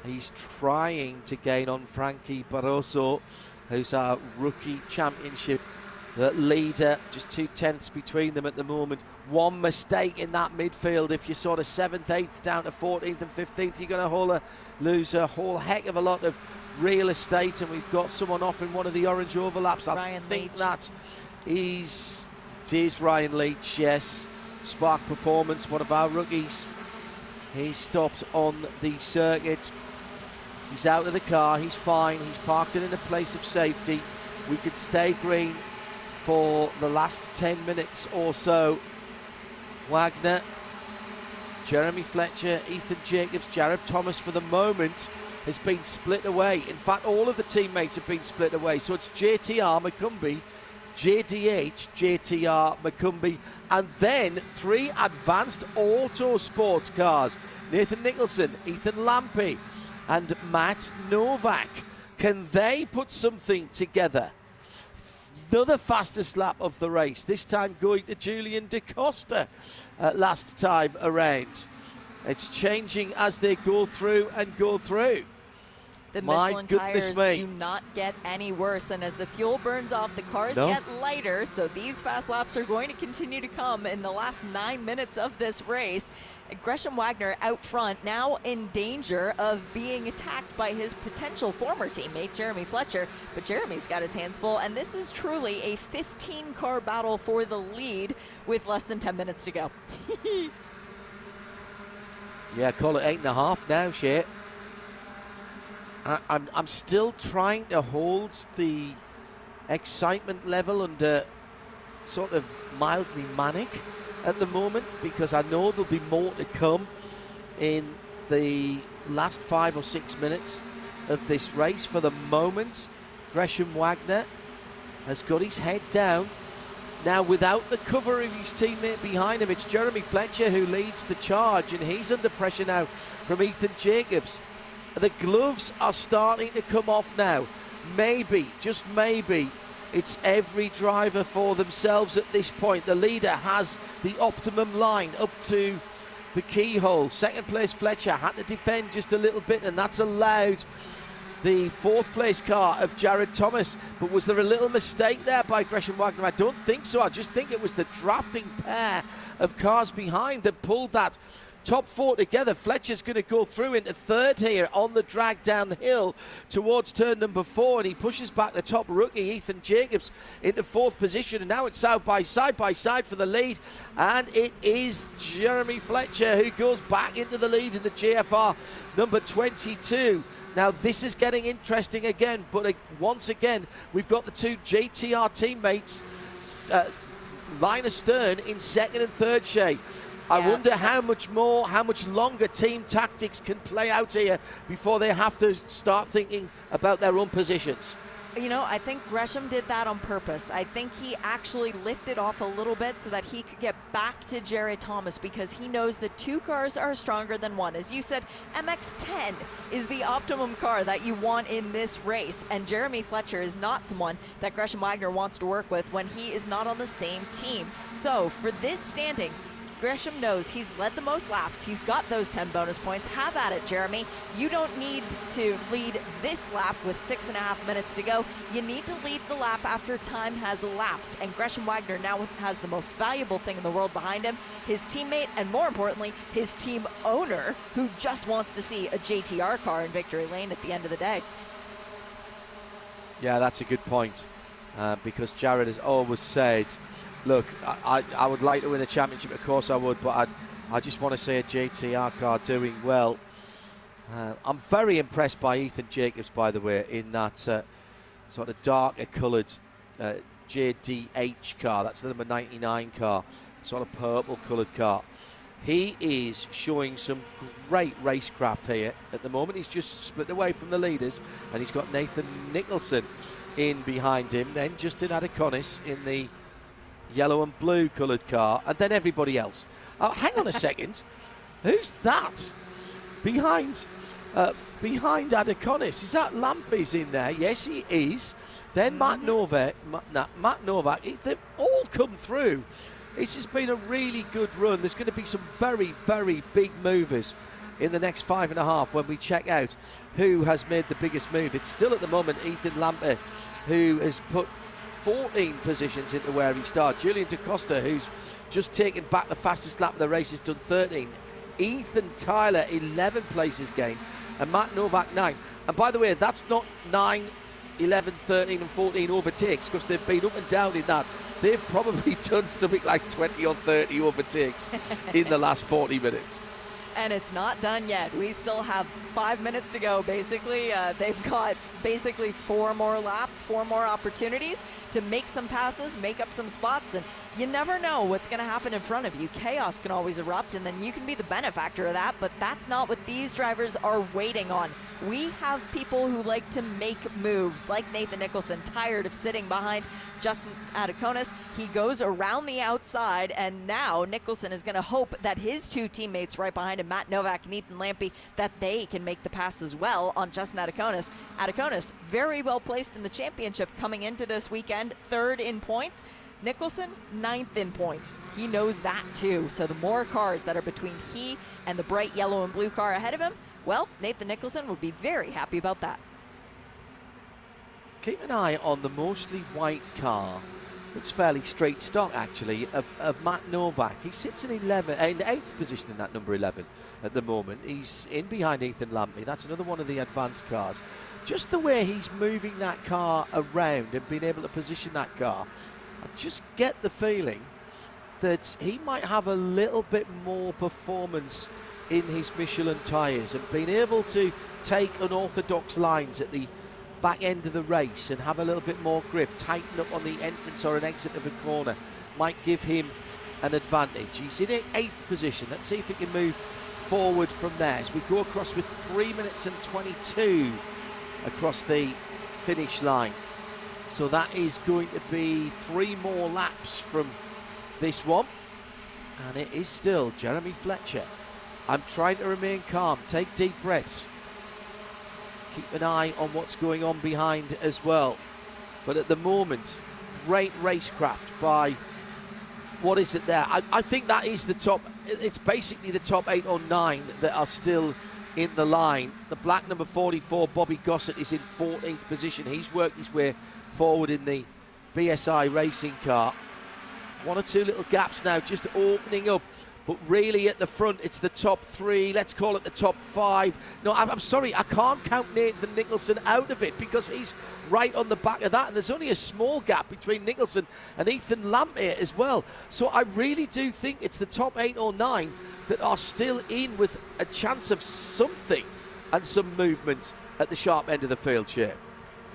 He's trying to gain on Frankie Barroso, who's our rookie championship leader. Just 2/10 between them at the moment. One mistake in that midfield. If you're sort of 7th, 8th down to 14th and 15th, you're going to lose a whole heck of a lot of real estate, and we've got someone off in one of the orange overlaps. I think that is It is Ryan Leach, yes. Spark Performance, one of our rookies. He stopped on the circuit. He's out of the car, he's fine. He's parked it in a place of safety. We could stay green for the last 10 minutes or so. Wagner, Jeremy Fletcher, Ethan Jacobs, Jared Thomas for the moment has been split away. In fact, all of the teammates have been split away. So it's JTR, McCumbee, JDH, JTR, McCumbee, and then 3 advanced auto sports cars. Nathan Nicholson, Ethan Lampe, and Matt Novak. Can they put something together? Another fastest lap of the race, this time going to Julian Da Costa last time around. It's changing as they go through and go through. The Michelin tires do not get any worse, and as the fuel burns off, the cars get lighter, so these fast laps are going to continue to come in the last 9 minutes of this race. Gresham Wagner out front, now in danger of being attacked by his potential former teammate, Jeremy Fletcher, but Jeremy's got his hands full, and this is truly a 15-car battle for the lead with less than 10 minutes to go. Yeah, call it 8.5 now, Shay. I'm still trying to hold the excitement level under sort of mildly manic at the moment, because I know there'll be more to come in the last 5 or 6 minutes of this race. For the moment, Gresham Wagner has got his head down. Now, without the cover of his teammate behind him, it's Jeremy Fletcher who leads the charge, and he's under pressure now from Ethan Jacobs. The gloves are starting to come off now. Maybe, just maybe, it's every driver for themselves at this point. The leader has the optimum line up to the keyhole. Second place Fletcher had to defend just a little bit, and that's allowed the 4th place car of Jared Thomas. But was there a little mistake there by Gresham Wagner? I don't think so. I just think it was the drafting pair of cars behind that pulled that top 4 together. Fletcher's going to go through into 3rd here on the drag down the hill towards turn number 4, and he pushes back the top rookie Ethan Jacobs into 4th position, and now it's side by side for the lead, and it is Jeremy Fletcher who goes back into the lead in the JFR number 22. Now this is getting interesting again, but once again we've got the 2 JTR teammates line astern in 2nd and 3rd, Shay. I wonder how much longer team tactics can play out here before they have to start thinking about their own positions. You know, I think Gresham did that on purpose. I think he actually lifted off a little bit so that he could get back to Jared Thomas, because he knows that 2 cars are stronger than 1. As you said, MX-10 is the optimum car that you want in this race, and Jeremy Fletcher is not someone that Gresham Wagner wants to work with when he is not on the same team. So for this standing, Gresham knows he's led the most laps. He's got those 10 bonus points. Have at it, Jeremy. You don't need to lead this lap with 6.5 minutes to go. You need to lead the lap after time has elapsed. And Gresham Wagner now has the most valuable thing in the world behind him, his teammate, and more importantly, his team owner, who just wants to see a JTR car in victory lane at the end of the day. Yeah, that's a good point, because Jared has always said, look, I would like to win a championship, of course I would, but I just want to see a JTR car doing well. I'm very impressed by Ethan Jacobs, by the way, in that sort of darker coloured JDH car. That's the number 99 car, sort of purple coloured car. He is showing some great racecraft here at the moment. He's just split away from the leaders, and he's got Nathan Nicholson in behind him, then Justin Adeconis in the yellow and blue coloured car, and then everybody else. Hang on a second. Who's that behind Adeconis? Is that Lampe's in there? Yes, he is. Then Matt Novak. They've all come through. This has been a really good run. There's going to be some very, very big movers in the next 5.5 when we check out who has made the biggest move. It's still at the moment Ethan Lampe, who has put 14 positions into where he started. Julian Da Costa, who's just taken back the fastest lap of the race, has done 13. Ethan Tyler, 11 places gained, and Matt Novak, 9. And by the way, that's not 9 11, 13 and 14 overtakes, because they've been up and down in that. They've probably done something like 20 or 30 overtakes in the last 40 minutes. And it's not done yet. We still have 5 minutes to go, basically. They've got basically 4 more laps, 4 more opportunities to make some passes, make up some spots, and you never know what's going to happen in front of you. Chaos can always erupt, and then you can be the benefactor of that, but that's not what these drivers are waiting on. We have people who like to make moves, like Nathan Nicholson, tired of sitting behind Justin Adakonis. He goes around the outside, and now Nicholson is going to hope that his 2 teammates right behind him, Matt Novak and Ethan Lampy, that they can make the pass as well on Justin Adakonis. Adakonis, very well placed in the championship coming into this weekend, 3rd in points. Nicholson, 9th in points. He knows that too. So the more cars that are between he and the bright yellow and blue car ahead of him, well, Nathan Nicholson would be very happy about that. Keep an eye on the mostly white car. Looks fairly straight stock, actually, of Matt Novak. He sits in 8th position in that number 11 at the moment. He's in behind Ethan Lampy. That's another one of the advanced cars. Just the way he's moving that car around and being able to position that car, I just get the feeling that he might have a little bit more performance in his Michelin tyres, and being able to take unorthodox lines at the back end of the race and have a little bit more grip, tighten up on the entrance or an exit of a corner, might give him an advantage. He's in 8th position. Let's see if he can move forward from there as we go across with 3 minutes and 22 across the finish line. So that is going to be 3 more laps from this one, and it is still Jeremy Fletcher. I'm trying to remain calm, take deep breaths, keep an eye on what's going on behind as well. But at the moment, great racecraft by, what is it there? I think that is the top, it's basically the top 8 or 9 that are still in the line. The black number 44, Bobby Gossett, is in 14th position. He's worked his way forward in the BSI Racing car. 1 or 2 little gaps now, just opening up. But really at the front, it's the top 3. Let's call it the top 5. No, I'm sorry, I can't count Nathan Nicholson out of it, because he's right on the back of that. And there's only a small gap between Nicholson and Ethan Lampy as well. So I really do think it's the top 8 or 9 that are still in with a chance of something and some movement at the sharp end of the field, Shea.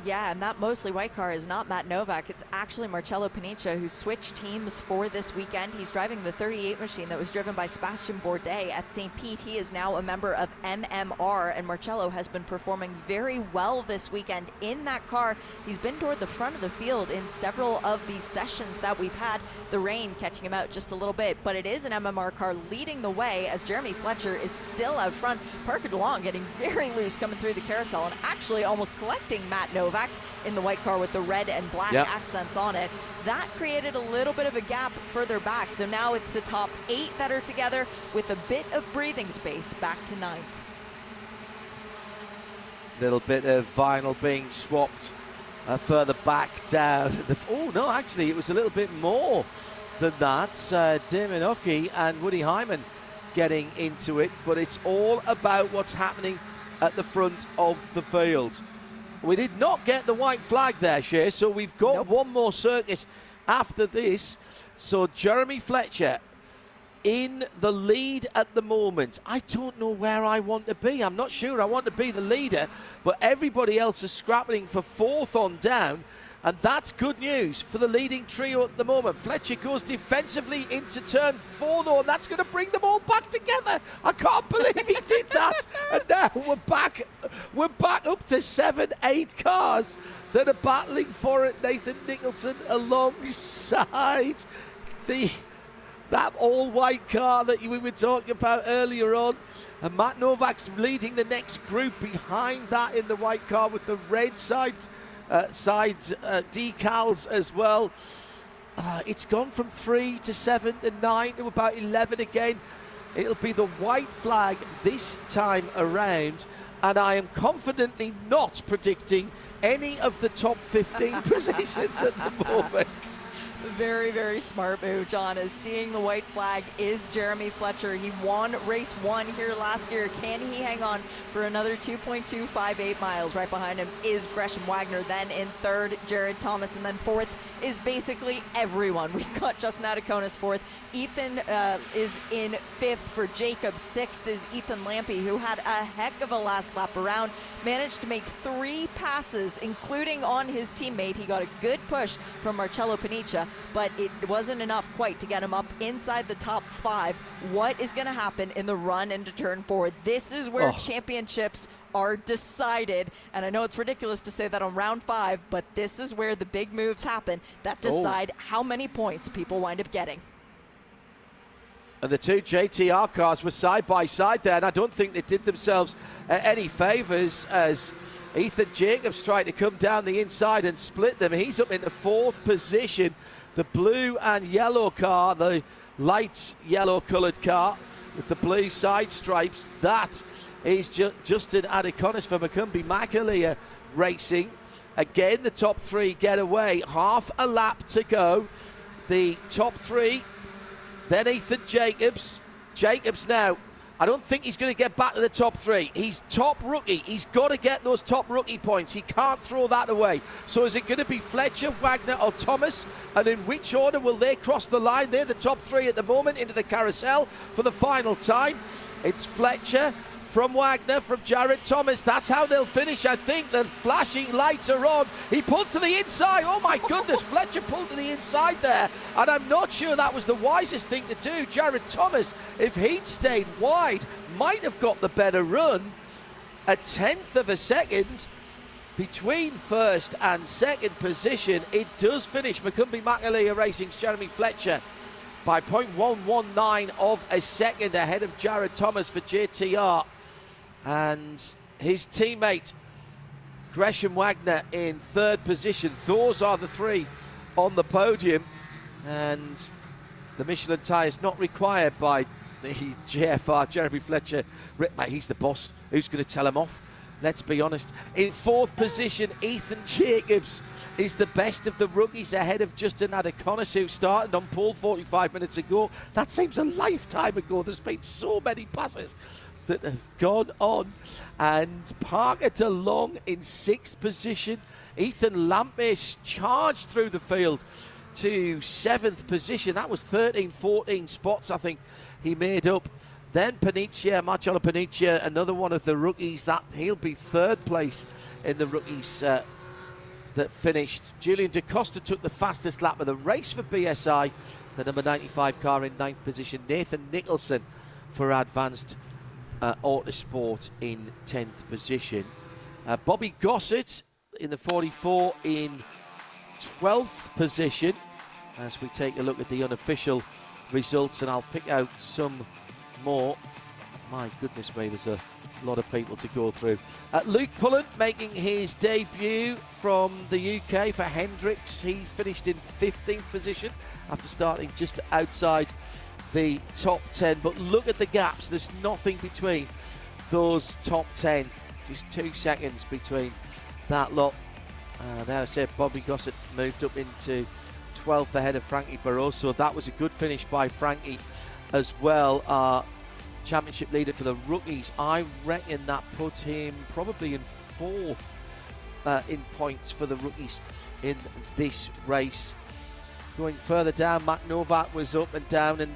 Yeah, and that mostly white car is not Matt Novak. It's actually Marcello Paniccia, who switched teams for this weekend. He's driving the 38 machine that was driven by Sebastian Bourdais at St. Pete. He is now a member of MMR, and Marcello has been performing very well this weekend in that car. He's been toward the front of the field in several of these sessions that we've had. The rain catching him out just a little bit, but it is an MMR car leading the way as Jeremy Fletcher is still out front. Parker DeLong getting very loose coming through the carousel and actually almost collecting Matt Novak in the white car with the red and black accents on it. That created a little bit of a gap further back. So now it's the top 8 that are together with a bit of breathing space back to 9th. Little bit of vinyl being swapped further back down. Oh no, actually it was a little bit more than that. Damon Uckey and Woody Hyman getting into it, but it's all about what's happening at the front of the field. We did not get the white flag there, Shea, so we've got one more circuit after this. So Jeremy Fletcher in the lead at the moment. I don't know where I want to be. I'm not sure I want to be the leader, but everybody else is scrapping for 4th on down, and that's good news for the leading trio at the moment. Fletcher goes defensively into turn 4 though, and that's going to bring them all back together. I can't believe he did that. And now we're back up to 7, 8 cars that are battling for it. Nathan Nicholson alongside that all-white car that we were talking about earlier on. And Matt Novak's leading the next group behind that in the white car with the red sides decals as well. It's gone from 3 to 7 to 9 to about 11 again. It'll be the white flag this time around, and I am confidently not predicting any of the top 15 positions at the moment. Very, very smart move, John, as seeing the white flag is Jeremy Fletcher. He won race 1 here last year. Can he hang on for another 2.258 miles? Right behind him is Gresham Wagner. Then in third, Jared Thomas. And then fourth is basically everyone. We've got Justin Adiconis fourth. Ethan is in fifth for Jacob. Sixth is Ethan Lampy, who had a heck of a last lap around. Managed to make 3 passes, including on his teammate. He got a good push from Marcello Paniccia, but it wasn't enough quite to get him up inside the top 5. What is going to happen in the run into turn 4? This is where championships are decided, and I know it's ridiculous to say that on round 5, but this is where the big moves happen that decide how many points people wind up getting. And the two JTR cars were side by side there, and I don't think they did themselves any favours as Ethan Jacobs tried to come down the inside and split them. He's up into 4th position. The blue and yellow car, the light yellow coloured car with the blue side stripes, that is Justin Adiconis for Michelin Racing. Again, the top 3 get away. Half a lap to go. The top 3, then Ethan Jacobs. Jacobs now, I don't think he's going to get back to the top 3. He's top rookie. He's got to get those top rookie points. He can't throw that away. So is it going to be Fletcher, Wagner or Thomas? And in which order will they cross the line? They're the top 3 at the moment into the carousel for the final time. It's Fletcher from Wagner, from Jared Thomas. That's how they'll finish, I think. The flashing lights are on. He pulled to the inside. Oh my goodness, Fletcher pulled to the inside there. And I'm not sure that was the wisest thing to do. Jared Thomas, if he'd stayed wide, might have got the better run. A 10th of a second between first and second position. It does finish Michelin Racing's Jeremy Fletcher by 0.119 of a second ahead of Jared Thomas for JTR. And his teammate Gresham Wagner in 3rd position. Those are the 3 on the podium, and the Michelin tyres not required by the JFR. Jeremy Fletcher, mate, he's the boss. Who's going to tell him off? Let's be honest. In 4th position, Ethan Jacobs is the best of the rookies ahead of Justin Adiconis, who started on pole 45 minutes ago. That seems a lifetime ago. There's been so many passes that has gone on. And Parker DeLong in 6th position. Ethan Lampis charged through the field to 7th position. That was 13-14 spots, I think, he made up. Then Marcello Paniccia, another one of the rookies, that he'll be 3rd place in the rookies that finished. Julian DaCosta took the fastest lap of the race for BSI, the number 95 car in 9th position. Nathan Nicholson for Advanced Autosport in 10th position. Bobby Gossett in the 44 in 12th position. As we take a look at the unofficial results, and I'll pick out some more. My goodness me, there's a lot of people to go through. Luke Pullen making his debut from the UK for Hendricks. He finished in 15th position after starting just outside the top 10, but look at the gaps. There's nothing between those top 10, just 2 seconds between that lot. There I said Bobby Gossett moved up into 12th ahead of Frankie Barroso. That was a good finish by Frankie as well. Our championship leader for the rookies, I reckon that put him probably in 4th in points for the rookies in this race. Going further down, Matt Novak was up and down, and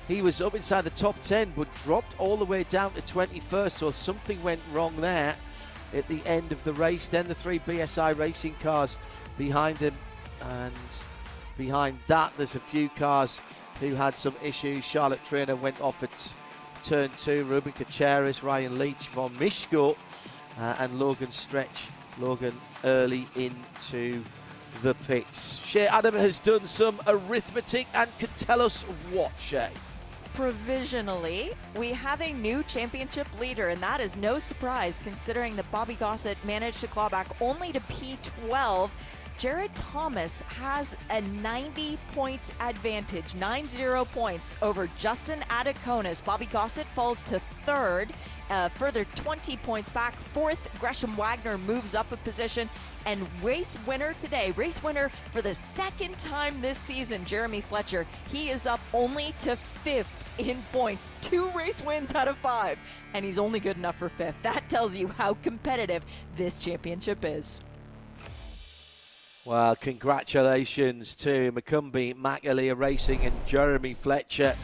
he was up inside the top 10 but dropped all the way down to 21st, so something went wrong there at the end of the race. Then the 3 BSI Racing cars behind him, and behind that there's a few cars who had some issues. Charlotte Trainer went off at turn 2, Ruben Kacheris, Ryan Leach, Von Mishko, and Logan Stretch. Logan early into the pits. Shea Adam has done some arithmetic and can tell us what, Shea? Provisionally, we have a new championship leader, and that is no surprise considering that Bobby Gossett managed to claw back only to P12. Jared Thomas has a 90-point advantage, 90 points over Justin Adakonis. Bobby Gossett falls to third, further 20 points back. Fourth, Gresham Wagner moves up a position. And race winner today, race winner for the second time this season, Jeremy Fletcher, he is up only to fifth in points. 2 race wins out of 5, and he's only good enough for fifth. That tells you how competitive this championship is. Well, congratulations to Macumbi, McAleer Racing and Jeremy Fletcher.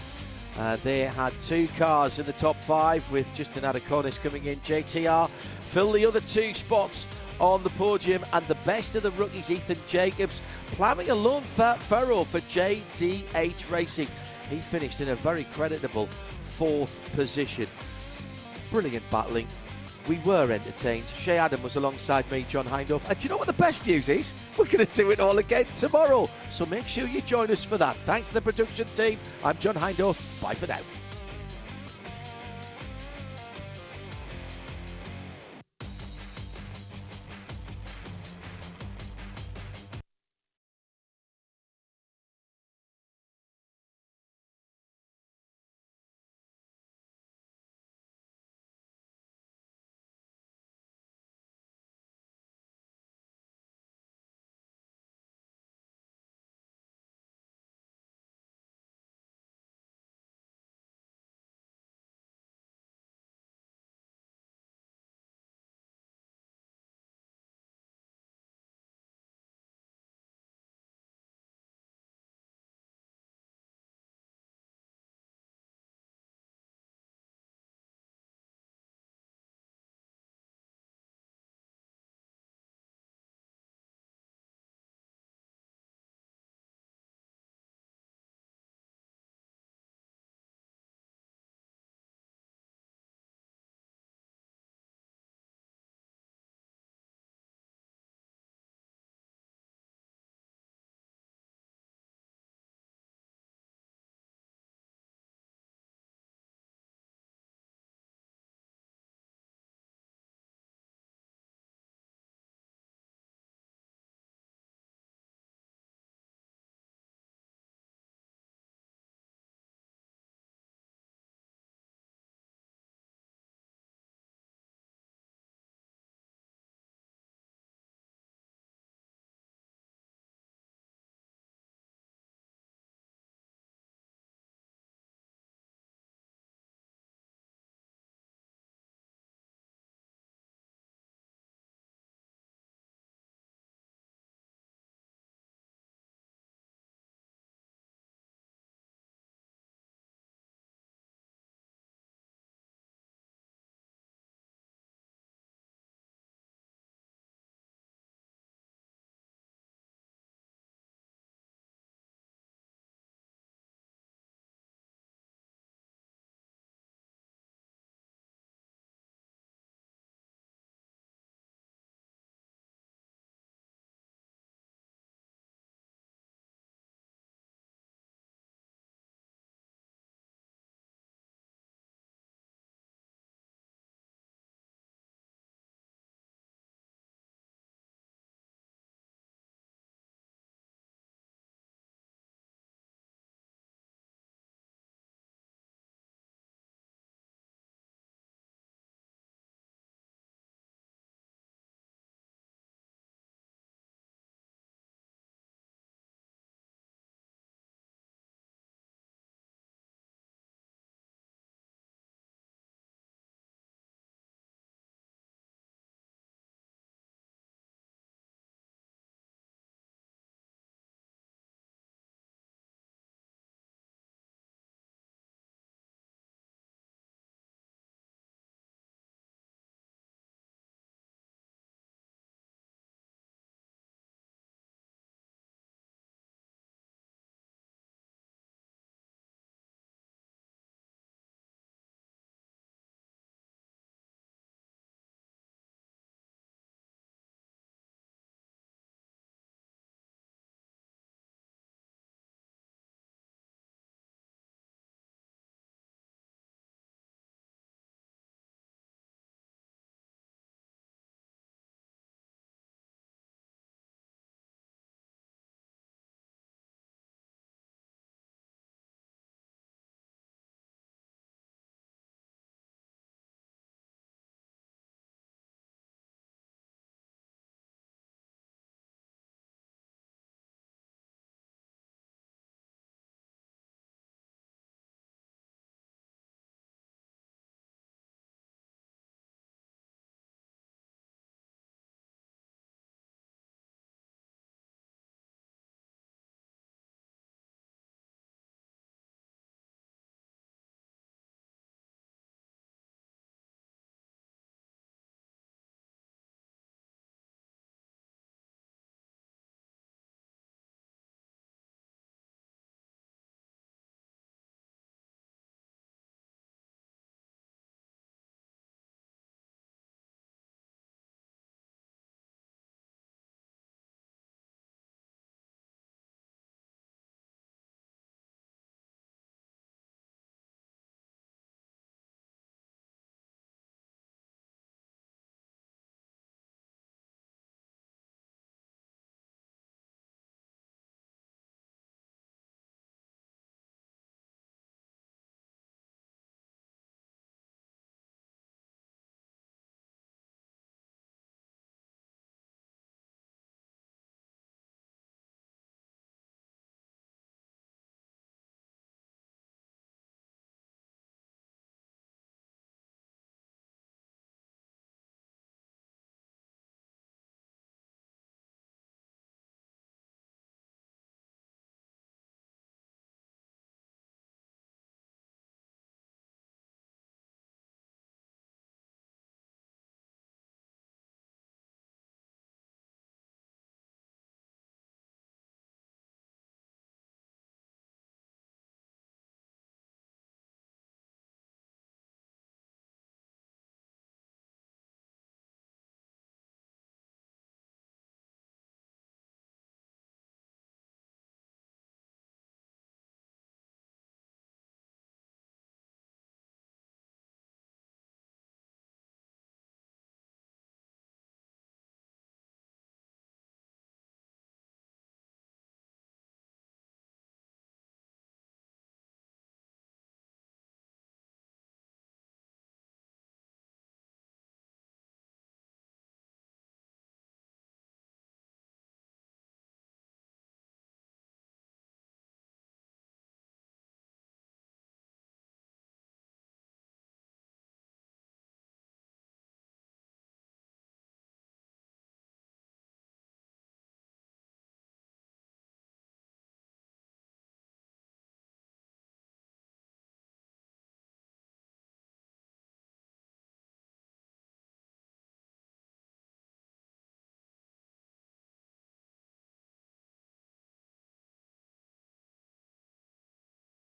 They had 2 cars in the top 5 with Justin Adakonis coming in. JTR filled the other 2 spots on the podium, and the best of the rookies, Ethan Jacobs, ploughing a lone furrow for JDH Racing. He finished in a very creditable 4th position. Brilliant battling. We were entertained. Shea Adam was alongside me, John Hindhaugh. And do you know what the best news is? We're going to do it all again tomorrow. So make sure you join us for that. Thanks to the production team. I'm John Hindhaugh. Bye for now.